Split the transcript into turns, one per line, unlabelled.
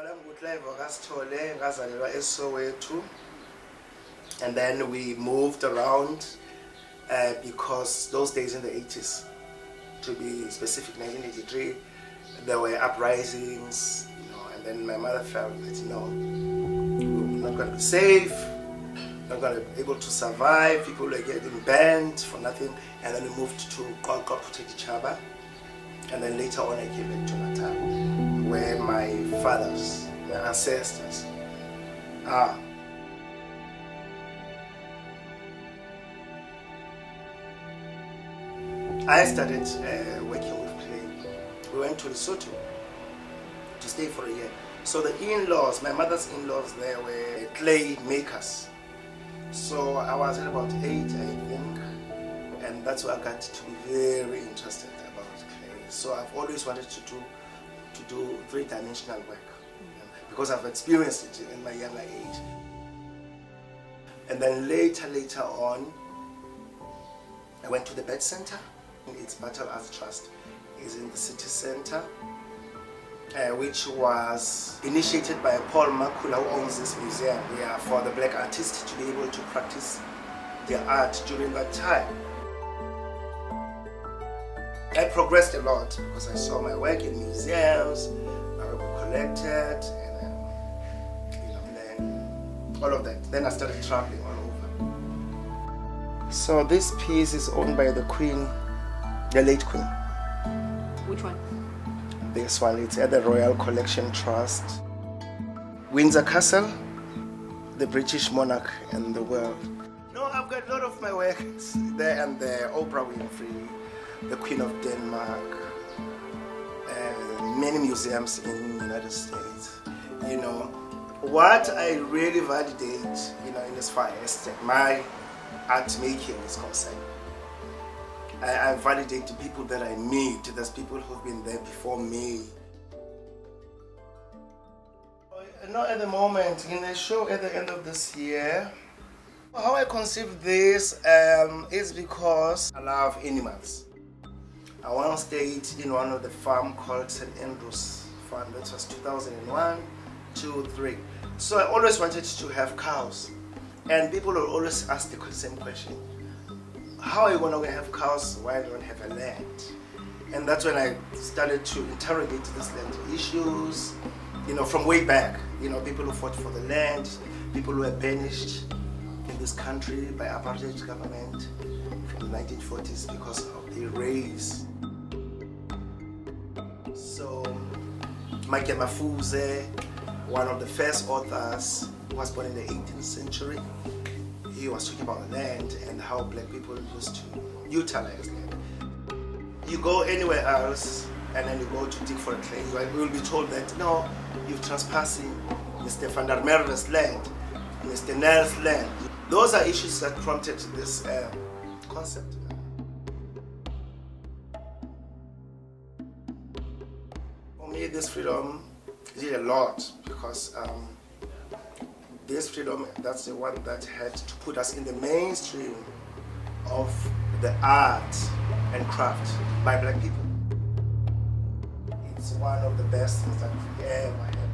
I'm Clive Sithole, ngazalelwa eSoweto, and then we moved around because those days in the 80s, to be specific, 1983, there were uprisings, and then my mother felt that, we're not going to be safe, not going to be able to survive, people were getting banned for nothing, and then we moved to KwaZulu-Natal-Natal, and then later on I came back to Natal, where my fathers, my ancestors are. I started working with clay. We went to Lesotho to stay for a year. So the in-laws, my mother's in-laws, they were clay makers. So I was at about 8, I think, and that's where I got to be very interested about clay. So I've always wanted to do three-dimensional work because I've experienced it in my younger age. And then later on, I went to the Bed Center. Its Battle Arts Trust is in the city center, which was initiated by Paul Makula, who owns this museum here, for the black artists to be able to practice their art during that time. I progressed a lot because I saw my work in museums, my work collected, and then all of that. Then I started traveling all over. So this piece is owned by the Queen, the late Queen.
Which one?
This one, it's at the Royal Collection Trust. Windsor Castle, the British monarch in the world. No, I've got a lot of my works there and there. Oprah Winfrey, the Queen of Denmark, and many museums in the United States. What I really validate, in as far as my art making is concerned, I validate the people that I meet. There's people who've been there before me. Not at the moment, in a show at the end of this year. How I conceived this is because I love animals. I once stayed in one of the farm called St. Andrews Farm. That was 2001, 2, 3. So I always wanted to have cows. And people will always ask the same question. How are you going to have cows while you don't have a land? And that's when I started to interrogate these land issues, from way back. People who fought for the land, people who were banished in this country by apartheid government from the 1940s because of their race. So, Michael Mafuze, one of the first authors, was born in the 18th century. He was talking about the land and how black people used to utilize land. You go anywhere else and then you go to dig for a clay, you will be told that, no, you're trespassing Mr. Van der Merwe's land, Mr. Nell's land. Those are issues that prompted this concept. For me, this freedom did a lot because this freedom, that's the one that had to put us in the mainstream of the art and craft by black people. It's one of the best things that ever happened.